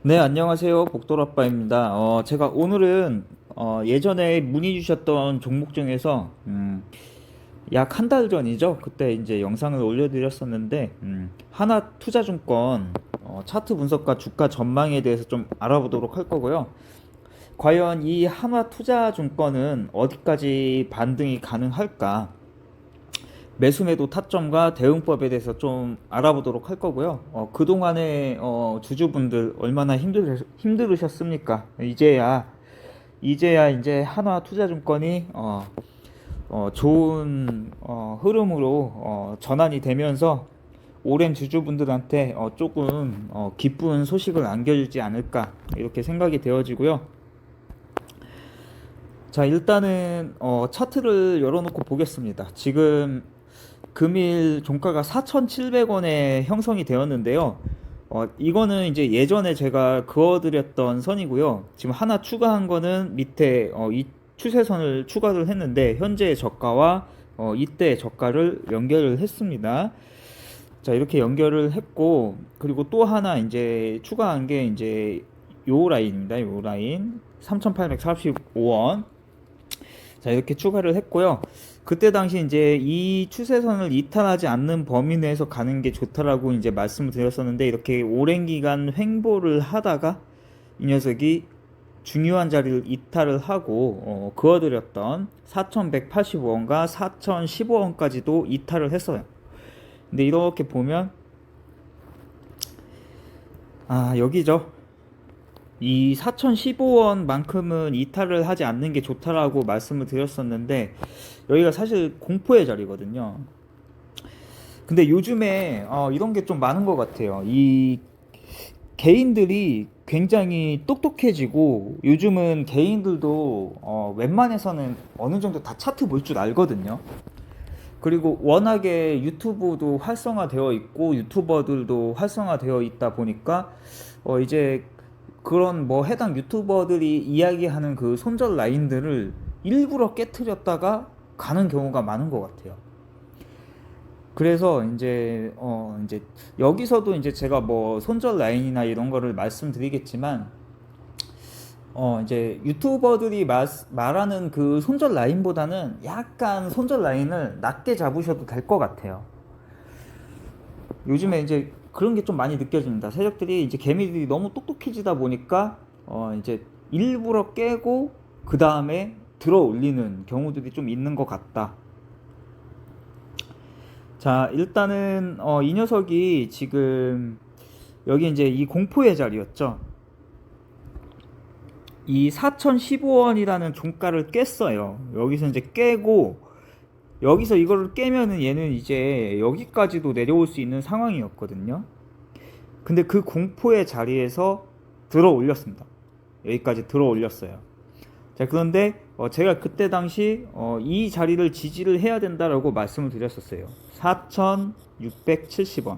네, 안녕하세요. 복돌아빠입니다. 제가 오늘은 예전에 문의 주셨던 종목 중에서 약 한 달 전이죠. 그때 이제 영상을 올려드렸었는데 하나 투자증권 차트 분석과 주가 전망에 대해서 좀 알아보도록 할 거고요. 과연 이 하나 투자증권은 어디까지 반등이 가능할까? 매수매도 타점과 대응법에 대해서 좀 알아보도록 할 거고요. 그동안에 주주분들 얼마나 힘들으셨습니까? 이제야 이제 한화투자증권이 좋은 흐름으로 전환이 되면서 오랜 주주분들한테 조금 기쁜 소식을 안겨주지 않을까 이렇게 생각이 되어지고요. 자, 일단은 차트를 열어놓고 보겠습니다. 지금 금일 종가가 4,700원에 형성이 되었는데요. 이거는 이제 예전에 제가 그어드렸던 선이고요. 지금 하나 추가한 거는 밑에 이 추세선을 추가를 했는데 현재의 저가와 이때 저가를 연결을 했습니다. 자, 이렇게 연결을 했고, 그리고 또 하나 이제 추가한 게 이제 요 라인입니다. 요 라인 3,845원. 자, 이렇게 추가를 했고요. 그때 당시 이제 이 추세선을 이탈하지 않는 범위 내에서 가는 게 좋다라고 이제 말씀을 드렸었는데, 이렇게 오랜 기간 횡보를 하다가 이 녀석이 중요한 자리를 이탈을 하고 그어드렸던 4,185원과 4,015원까지도 이탈을 했어요. 근데 이렇게 보면 여기죠. 이 4,015원만큼은 이탈을 하지 않는 게 좋다라고 말씀을 드렸었는데, 여기가 사실 공포의 자리거든요. 근데 요즘에 이런 게 좀 많은 것 같아요. 이 개인들이 굉장히 똑똑해지고, 요즘은 개인들도 웬만해서는 어느 정도 다 차트 볼 줄 알거든요. 그리고 워낙에 유튜브도 활성화되어 있고 유튜버들도 활성화되어 있다 보니까 이제 그런 뭐 해당 유튜버들이 이야기하는 그 손절 라인들을 일부러 깨트렸다가 가는 경우가 많은 것 같아요. 그래서 이제 여기서도 이제 제가 뭐 손절 라인이나 이런 거를 말씀드리겠지만 이제 유튜버들이 말하는 그 손절 라인보다는 약간 손절 라인을 낮게 잡으셔도 될 것 같아요. 요즘에 이제 그런 게 좀 많이 느껴집니다. 세력들이 이제 개미들이 너무 똑똑해지다 보니까 이제 일부러 깨고 그 다음에 들어 올리는 경우들이 좀 있는 것 같다. 자, 일단은 이 녀석이 지금 여기 이제 이 공포의 자리였죠. 이 4,015원이라는 종가를 깼어요. 여기서 이제 깨고 여기서 이거를 깨면은 얘는 이제 여기까지도 내려올 수 있는 상황이었거든요. 근데 그 공포의 자리에서 들어 올렸습니다. 여기까지 들어 올렸어요. 자, 그런데 제가 그때 당시 이 자리를 지지를 해야 된다라고 말씀을 드렸었어요. 4,670원.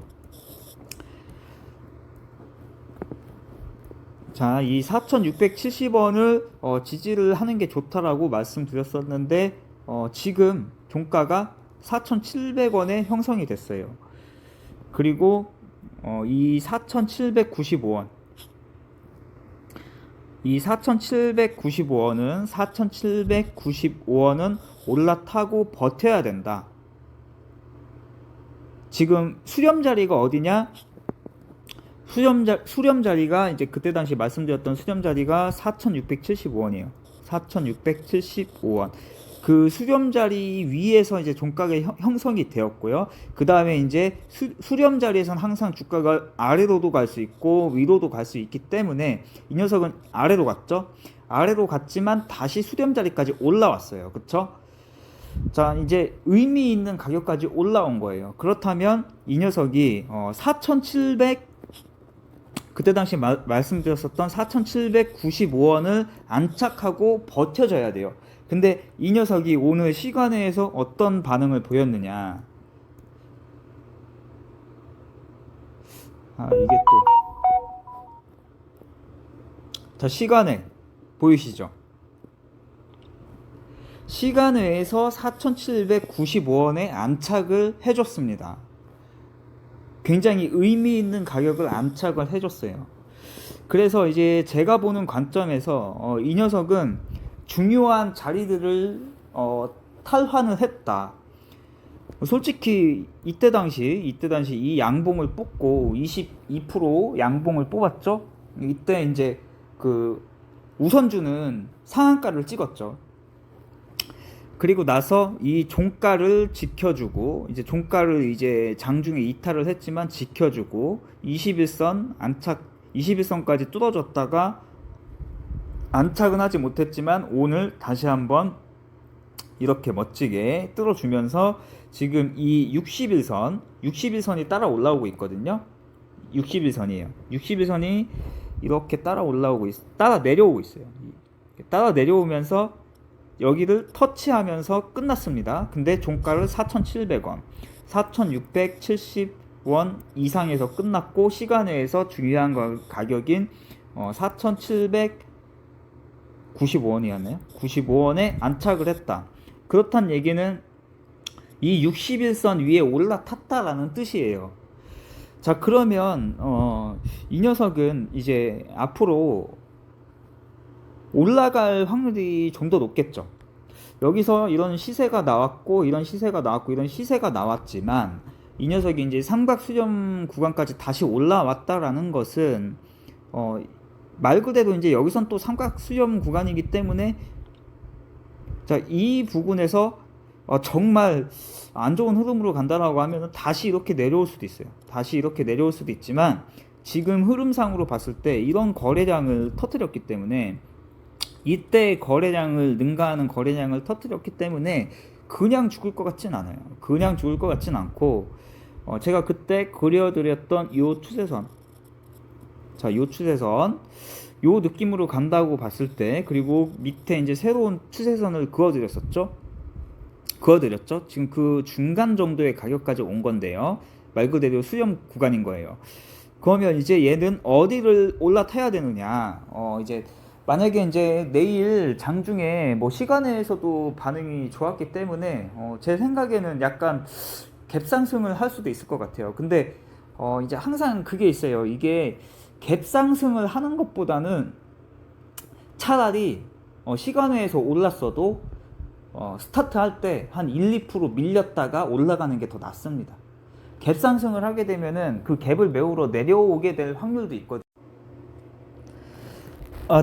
자, 이 4,670원을 지지를 하는 게 좋다라고 말씀드렸었는데 지금 종가가 4,700원에 형성이 됐어요. 그리고 이 4,795원, 이 4,795원은 올라타고 버텨야 된다. 지금 수렴 자리가 어디냐? 수렴 자리가 이제 그때 당시 말씀드렸던 수렴 자리가 4,675원이에요. 4,675원. 그 수렴 자리 위에서 이제 종가가 형성이 되었고요. 그 다음에 이제 수렴 자리에선 항상 주가가 아래로도 갈 수 있고 위로도 갈 수 있기 때문에 이 녀석은 아래로 갔죠. 아래로 갔지만 다시 수렴 자리까지 올라왔어요. 그쵸? 자, 이제 의미 있는 가격까지 올라온 거예요. 그렇다면 이 녀석이 4,700 그때 당시 말씀드렸었던 4,795원을 안착하고 버텨줘야 돼요. 근데 이 녀석이 오늘 시간에서 어떤 반응을 보였느냐. 이게 또. 자, 시간에 보이시죠? 시간외에서 4,795원에 안착을 해줬습니다. 굉장히 의미 있는 가격을 안착을 해줬어요. 그래서 이제 제가 보는 관점에서 이 녀석은 중요한 자리들을 탈환을 했다. 솔직히 이때 당시 이 양봉을 뽑고 22% 양봉을 뽑았죠. 이때 이제 그 우선주는 상한가를 찍었죠. 그리고 나서 이 종가를 지켜주고, 이제 종가를 이제 장중에 이탈을 했지만 지켜주고 21선 안착, 21선까지 뚫어졌다가 안착은 하지 못했지만 오늘 다시 한번 이렇게 멋지게 뚫어주면서 지금 이 61선이 따라 올라오고 있거든요. 61선이에요. 61선이 이렇게 따라 내려오고 있어요. 따라 내려오면서 여기를 터치하면서 끝났습니다. 근데 종가를 4,700원, 4,670원 이상에서 끝났고, 시간외에서 중요한 가격인 4,795원이었나요? 95원에 안착을 했다. 그렇단 얘기는 이 61선 위에 올라탔다라는 뜻이에요. 자, 그러면 이 녀석은 이제 앞으로 올라갈 확률이 좀 더 높겠죠. 여기서 이런 시세가 나왔고 이런 시세가 나왔지만 이 녀석이 이제 삼각 수렴 구간까지 다시 올라왔다라는 것은 말 그대로 이제 여기선 또 삼각 수렴 구간이기 때문에, 자, 이 부분에서 정말 안 좋은 흐름으로 간다라고 하면 다시 이렇게 내려올 수도 있어요. 다시 이렇게 내려올 수도 있지만 지금 흐름상으로 봤을 때 이런 거래량을 터뜨렸기 때문에, 이때 거래량을 능가하는 거래량을 터뜨렸기 때문에 그냥 죽을 것 같진 않아요. 그냥 죽을 것 같진 않고, 제가 그때 그려드렸던 이 추세선, 자, 이 추세선, 요 느낌으로 간다고 봤을 때, 그리고 밑에 이제 새로운 추세선을 그어드렸죠. 지금 그 중간 정도의 가격까지 온 건데요. 말 그대로 수렴 구간인 거예요. 그러면 이제 얘는 어디를 올라타야 되느냐? 이제 만약에 이제 내일 장중에 뭐 시간에서도 반응이 좋았기 때문에 제 생각에는 약간 갭상승을 할 수도 있을 것 같아요. 근데 이제 항상 그게 있어요. 이게 갭상승을 하는 것보다는 차라리 시간외에서 올랐어도 스타트 할 때 한 1, 2% 밀렸다가 올라가는 게 더 낫습니다. 갭상승을 하게 되면은 그 갭을 메우러 내려오게 될 확률도 있거든요.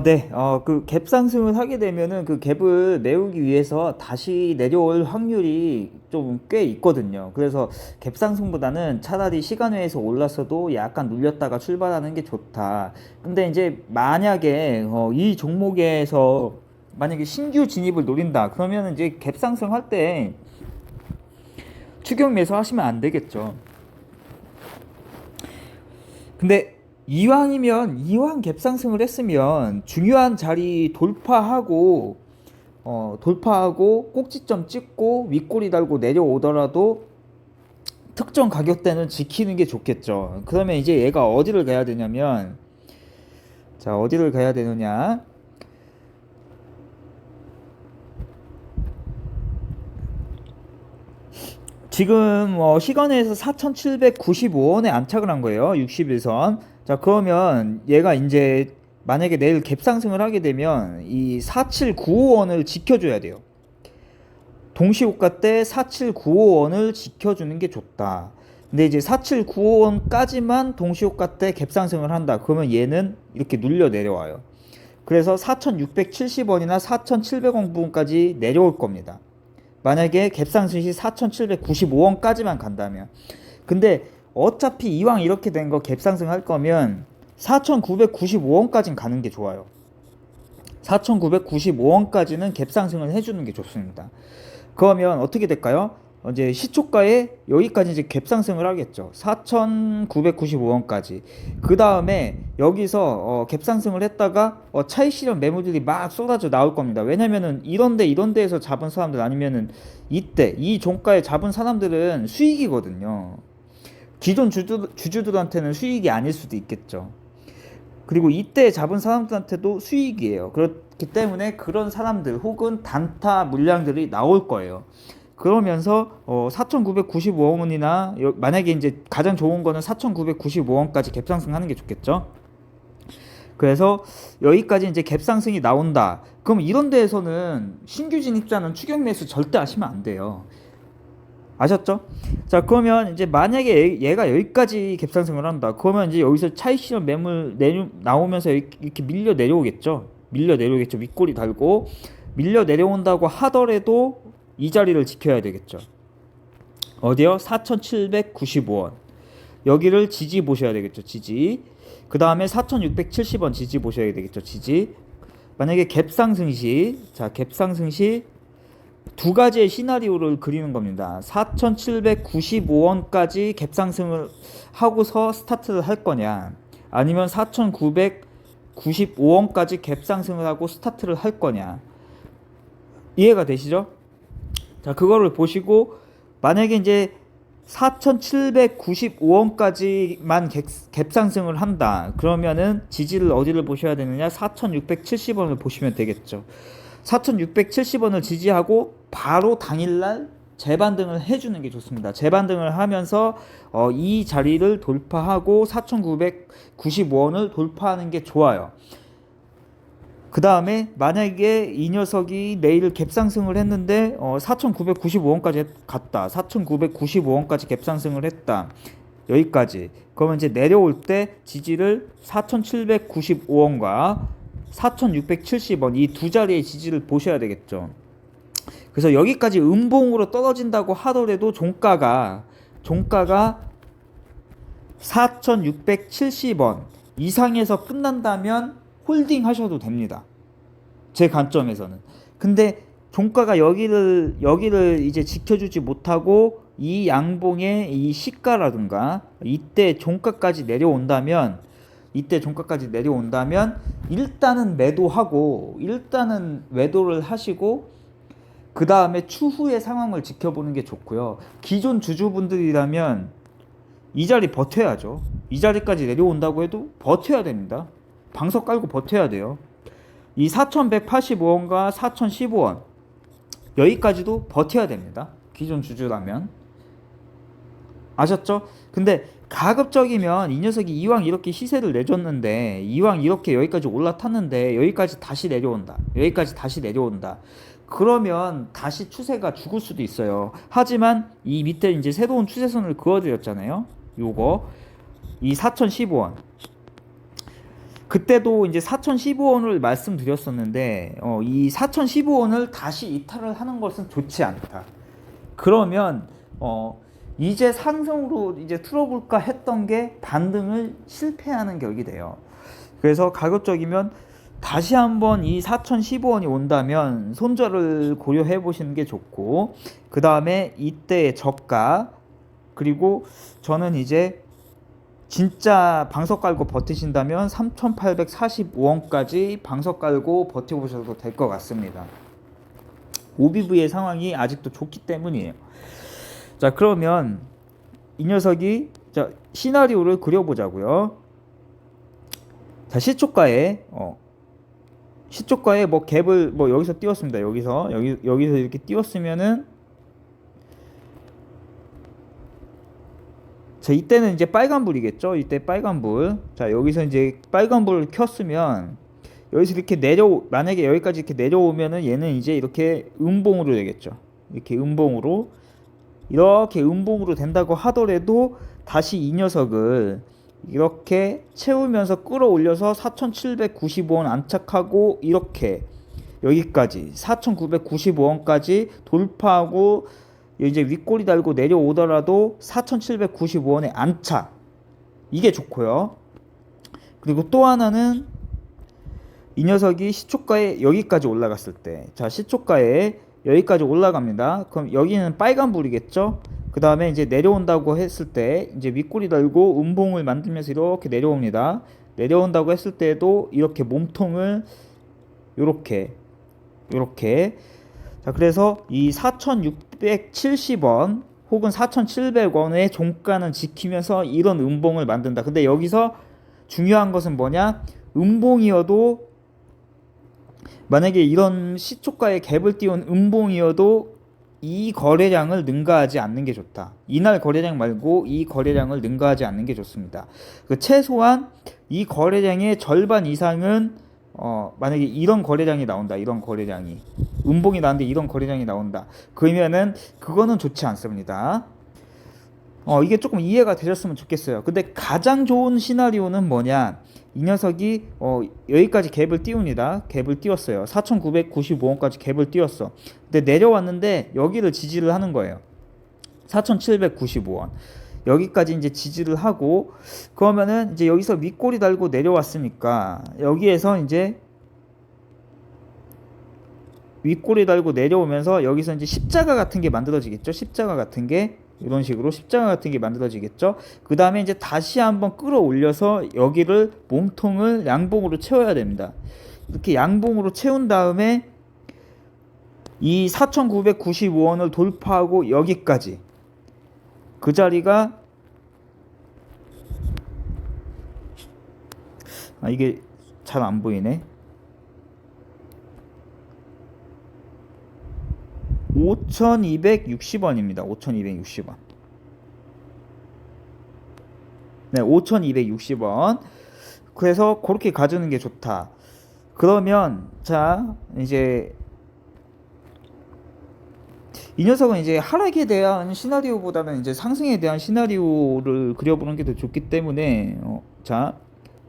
네. 그 갭 상승을 하게 되면은 그 갭을 메우기 위해서 다시 내려올 확률이 좀 꽤 있거든요. 그래서 갭 상승보다는 차라리 시간외에서 올랐어도 약간 눌렸다가 출발하는 게 좋다. 근데 이제 만약에 이 종목에서 만약에 신규 진입을 노린다. 그러면 이제 갭 상승할 때 추격 매수 하시면 안 되겠죠. 근데 이왕 갭 상승을 했으면 중요한 자리 돌파하고 꼭지점 찍고 윗꼬리 달고 내려오더라도 특정 가격대는 지키는 게 좋겠죠. 그러면 이제 얘가 어디를 가야 되냐면, 자, 어디를 가야 되느냐? 지금 시간에서 4,795원에 안착을 한 거예요. 61선. 자, 그러면 얘가 이제 만약에 내일 갭 상승을 하게 되면 이 4795원을 지켜줘야 돼요. 동시호가 때 4795원을 지켜주는 게 좋다. 근데 이제 4795원까지만 동시호가 때 갭 상승을 한다. 그러면 얘는 이렇게 눌려 내려와요. 그래서 4,670원이나 4,700원 부분까지 내려올 겁니다. 만약에 갭상승 시 4,795원까지만 간다면. 근데 어차피 이왕 이렇게 된 거 갭상승 할 거면 4,995원까지는 가는 게 좋아요. 4,995원까지는 갭상승을 해주는 게 좋습니다. 그러면 어떻게 될까요? 이제 시초가에 여기까지 이제 갭상승을 하겠죠. 4,995원까지. 그 다음에 여기서 갭상승을 했다가 차익 실현 매물들이 막 쏟아져 나올 겁니다. 왜냐면은 이런 데에서 잡은 사람들, 아니면은 이때 이 종가에 잡은 사람들은 수익이거든요. 기존 주주들한테는 수익이 아닐 수도 있겠죠. 그리고 이때 잡은 사람들한테도 수익이에요. 그렇기 때문에 그런 사람들 혹은 단타 물량들이 나올 거예요. 그러면서 4,995원이나 만약에 이제 가장 좋은 거는 4,995원까지 갭상승하는 게 좋겠죠. 그래서 여기까지 이제 갭 상승이 나온다. 그럼 이런 데에서는 신규 진입자는 추격 매수 절대 하시면 안 돼요. 아셨죠? 자, 그러면 이제 만약에 얘가 여기까지 갭 상승을 한다. 그러면 이제 여기서 차익 실현 매물 나오면서 이렇게 밀려 내려오겠죠. 밀려 내려오겠죠. 윗꼬리 달고 밀려 내려온다고 하더라도 이 자리를 지켜야 되겠죠. 어디요? 4,795원. 여기를 지지 보셔야 되겠죠. 지지. 그 다음에 4,670원 지지 보셔야 되겠죠. 지지. 만약에 갭 상승 시, 자, 갭 상승 시 두 가지의 시나리오를 그리는 겁니다. 4,795원까지 갭 상승을 하고서 스타트를 할 거냐, 아니면 4,995원까지 갭 상승을 하고 스타트를 할 거냐. 이해가 되시죠? 자, 그거를 보시고 만약에 이제 4,795원까지만 갭 상승을 한다. 그러면은 지지를 어디를 보셔야 되느냐? 4,670원을 보시면 되겠죠. 4,670원을 지지하고 바로 당일날 재반등을 해주는 게 좋습니다. 재반등을 하면서 이 자리를 돌파하고 4,995원을 돌파하는 게 좋아요. 그 다음에 만약에 이 녀석이 내일 갭 상승을 했는데 4,995원까지 갔다. 4,995원까지 갭 상승을 했다. 여기까지. 그러면 이제 내려올 때 지지를 4,795원과 4,670원 이 두 자리의 지지를 보셔야 되겠죠. 그래서 여기까지 음봉으로 떨어진다고 하더라도 종가가 4,670원 이상에서 끝난다면 홀딩 하셔도 됩니다. 제 관점에서는. 근데 종가가 여기를 이제 지켜주지 못하고 이 양봉의 이 시가라든가 이때 종가까지 내려온다면 일단은 매도를 하시고 그 다음에 추후의 상황을 지켜보는 게 좋고요. 기존 주주분들이라면 이 자리 버텨야죠. 이 자리까지 내려온다고 해도 버텨야 됩니다. 방석 깔고 버텨야 돼요. 이 4,185원과 4,015원 여기까지도 버텨야 됩니다. 기존 주주라면. 아셨죠? 근데 가급적이면 이 녀석이 이왕 이렇게 시세를 내줬는데, 이왕 이렇게 여기까지 올라탔는데 여기까지 다시 내려온다. 그러면 다시 추세가 죽을 수도 있어요. 하지만 이 밑에 이제 새로운 추세선을 그어드렸잖아요. 요거 이 4,015원. 그때도 이제 4,015원을 말씀드렸었는데 이 4,015원을 다시 이탈을 하는 것은 좋지 않다. 그러면 이제 상승으로 이제 틀어볼까 했던 게 반등을 실패하는 격이 돼요. 그래서 가급적이면 다시 한번 이 4,015원이 온다면 손절을 고려해 보시는 게 좋고, 그 다음에 이때의 저가, 그리고 저는 이제 진짜 방석 깔고 버티신다면 3,845원까지 방석 깔고 버텨보셔도 될 것 같습니다. OBV의 상황이 아직도 좋기 때문이에요. 자, 그러면 이 녀석이 시나리오를 그려보자고요. 자, 시초가에 뭐 갭을 뭐 여기서 띄웠습니다. 여기서 이렇게 띄웠으면은, 자, 이때는 이제 빨간불이겠죠. 이때 빨간불. 자, 여기서 이제 빨간불을 켰으면 여기서 이렇게 만약에 여기까지 이렇게 내려오면은 얘는 이제 이렇게 음봉으로 되겠죠. 이렇게 음봉으로 된다고 하더라도 다시 이 녀석을 이렇게 채우면서 끌어올려서 4,795원 안착하고 이렇게 여기까지 4,995원까지 돌파하고 이제 윗꼬리 달고 내려오더라도 4,795원에 안착, 이게 좋고요. 그리고 또 하나는 이 녀석이 시초가에 여기까지 올라갔을 때, 자, 시초가에 여기까지 올라갑니다. 그럼 여기는 빨간불이겠죠. 그 다음에 이제 내려온다고 했을 때 이제 윗꼬리 달고 음봉을 만들면서 이렇게 내려옵니다. 내려온다고 했을 때도 이렇게 몸통을 이렇게 자, 그래서 이 4,670원 혹은 4,700원의 종가는 지키면서 이런 음봉을 만든다. 근데 여기서 중요한 것은 뭐냐? 음봉이어도, 만약에 이런 시초가에 갭을 띄운 음봉이어도 이 거래량을 능가하지 않는 게 좋다. 이날 거래량 말고 이 거래량을 능가하지 않는 게 좋습니다. 최소한 이 거래량의 절반 이상은 만약에 이런 거래량이 나온다. 이런 거래량이 음봉이 나는데 이런 거래량이 나온다. 그러면은 그거는 좋지 않습니다. 이게 조금 이해가 되셨으면 좋겠어요. 근데 가장 좋은 시나리오는 뭐냐? 이 녀석이 여기까지 갭을 띄웁니다. 갭을 띄웠어요. 4,995원까지 갭을 띄웠어. 근데 내려왔는데 여기를 지지를 하는 거예요. 4,795원. 여기까지 이제 지지를 하고, 그러면은 이제 여기서 윗꼬리 달고 내려왔으니까 여기에서 이제 윗꼬리 달고 내려오면서 여기서 이제 십자가 같은 게 만들어지겠죠. 십자가 같은 게 이런 식으로 십자가 같은 게 만들어지겠죠. 그 다음에 이제 다시 한번 끌어올려서 여기를 몸통을 양봉으로 채워야 됩니다. 이렇게 양봉으로 채운 다음에 이 4,995원을 돌파하고 여기까지 그 자리가 이게 잘 안 보이네. 5,260원입니다. 5,260원. 네, 5,260원. 그래서 그렇게 가주는 게 좋다. 그러면 자, 이제 이 녀석은 이제 하락에 대한 시나리오보다는 이제 상승에 대한 시나리오를 그려보는 게 더 좋기 때문에 자,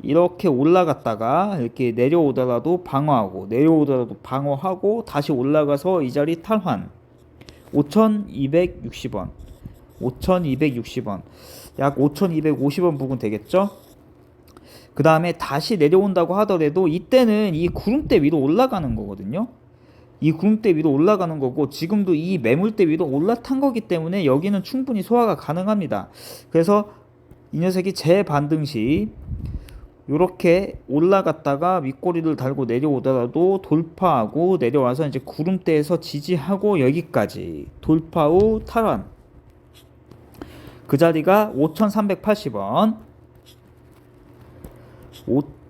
이렇게 올라갔다가 이렇게 내려오더라도 방어하고 내려오더라도 방어하고 다시 올라가서 이 자리 탈환. 5,260원. 5,260원. 약 5,250원 부근 되겠죠? 그 다음에 다시 내려온다고 하더라도 이때는 이 구름대 위로 올라가는 거거든요. 이 구름대 위로 올라가는 거고, 지금도 이 매물대 위로 올라탄 거기 때문에 여기는 충분히 소화가 가능합니다. 그래서 이 녀석이 재반등 시 이렇게 올라갔다가 윗꼬리를 달고 내려오더라도 돌파하고 내려와서 이제 구름대에서 지지하고 여기까지 돌파 후 탈환. 그 자리가 5,380원.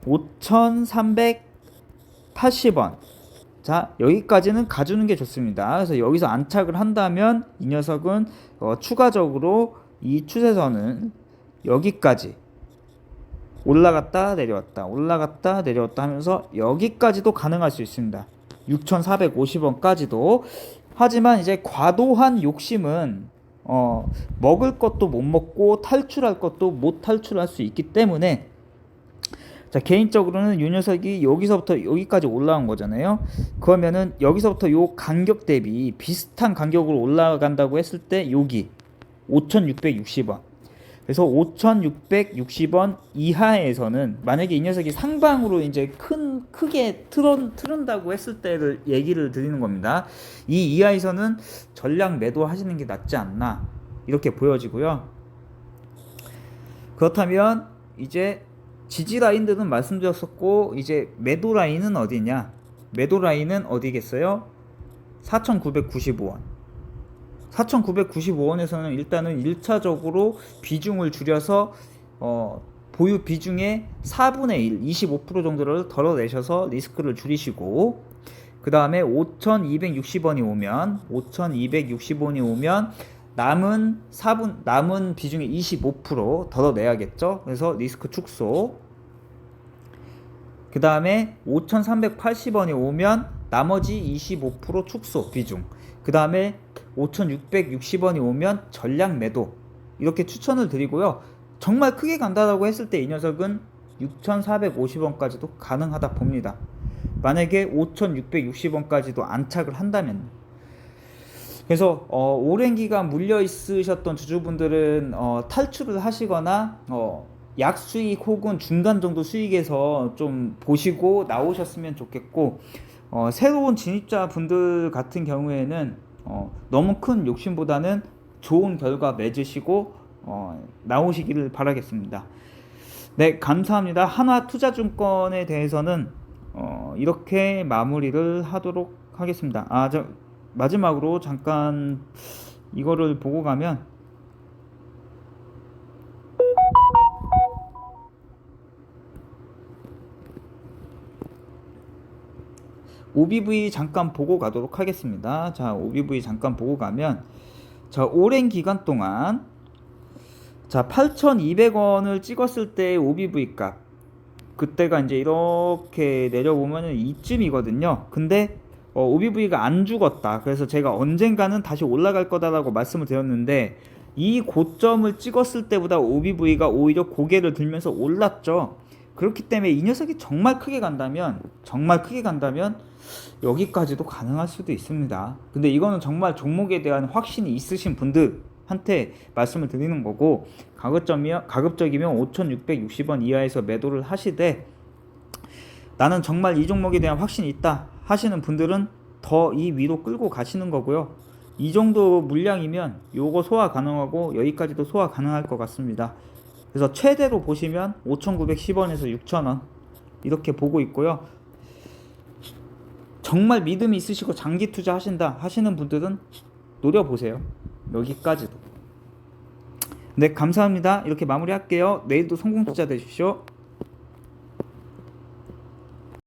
5,380원. 자, 여기까지는 가주는 게 좋습니다. 그래서 여기서 안착을 한다면 이 녀석은 추가적으로 이 추세선은 여기까지 올라갔다 내려왔다 올라갔다 내려왔다 하면서 여기까지도 가능할 수 있습니다. 6,450원까지도. 하지만 이제 과도한 욕심은 먹을 것도 못 먹고 탈출할 것도 못 탈출할 수 있기 때문에, 자, 개인적으로는 이 녀석이 여기서부터 여기까지 올라온 거잖아요. 그러면은 여기서부터 요 간격 대비 비슷한 간격으로 올라간다고 했을 때 여기 5,660원. 그래서 5,660원 이하에서는 만약에 이 녀석이 상방으로 이제 크게 틀은다고 했을 때를 얘기를 드리는 겁니다. 이 이하에서는 전량 매도 하시는 게 낫지 않나 이렇게 보여지고요. 그렇다면 이제 지지 라인들은 말씀드렸었고, 이제 매도 라인은 어디냐? 매도 라인은 어디겠어요? 4,995원. 4,995원에서는 일단은 1차적으로 비중을 줄여서 보유 비중의 4분의 1, 25% 정도를 덜어내셔서 리스크를 줄이시고, 그 다음에 5,260원이 오면 5,260원이 오면 남은 비중의 25% 덜어내야겠죠. 그래서 리스크 축소. 그 다음에 5,380원이 오면 나머지 25% 축소 비중. 그 다음에 5,660원이 오면 전량 매도. 이렇게 추천을 드리고요. 정말 크게 간다라고 했을 때 이 녀석은 6,450원까지도 가능하다 봅니다. 만약에 5,660원까지도 안착을 한다면. 그래서 오랜 기간 물려 있으셨던 주주분들은 탈출을 하시거나 약수익 혹은 중간 정도 수익에서 좀 보시고 나오셨으면 좋겠고, 새로운 진입자 분들 같은 경우에는 너무 큰 욕심보다는 좋은 결과 맺으시고 나오시기를 바라겠습니다. 네, 감사합니다. 한화투자증권에 대해서는 이렇게 마무리를 하도록 하겠습니다. 마지막으로 잠깐 이거를 보고 가면, OBV 잠깐 보고 가도록 하겠습니다. 자, OBV 잠깐 보고 가면, 자, 오랜 기간 동안, 자, 8,200원을 찍었을 때 OBV 값, 그때가 이제 이렇게 내려보면은 이쯤이거든요. 근데 OBV가 안 죽었다. 그래서 제가 언젠가는 다시 올라갈 거다라고 말씀을 드렸는데, 이 고점을 찍었을 때보다 OBV가 오히려 고개를 들면서 올랐죠. 그렇기 때문에 이 녀석이 정말 크게 간다면 여기까지도 가능할 수도 있습니다. 근데 이거는 정말 종목에 대한 확신이 있으신 분들한테 말씀을 드리는 거고, 가급적이면 5,660원 이하에서 매도를 하시되, 나는 정말 이 종목에 대한 확신이 있다 하시는 분들은 더 이 위로 끌고 가시는 거고요. 이 정도 물량이면 요거 소화 가능하고 여기까지도 소화 가능할 것 같습니다. 그래서 최대로 보시면 5,910원에서 6,000원 이렇게 보고 있고요. 정말 믿음이 있으시고 장기 투자 하신다 하시는 분들은 노려보세요. 여기까지도. 네, 감사합니다. 이렇게 마무리할게요. 내일도 성공 투자 되십시오.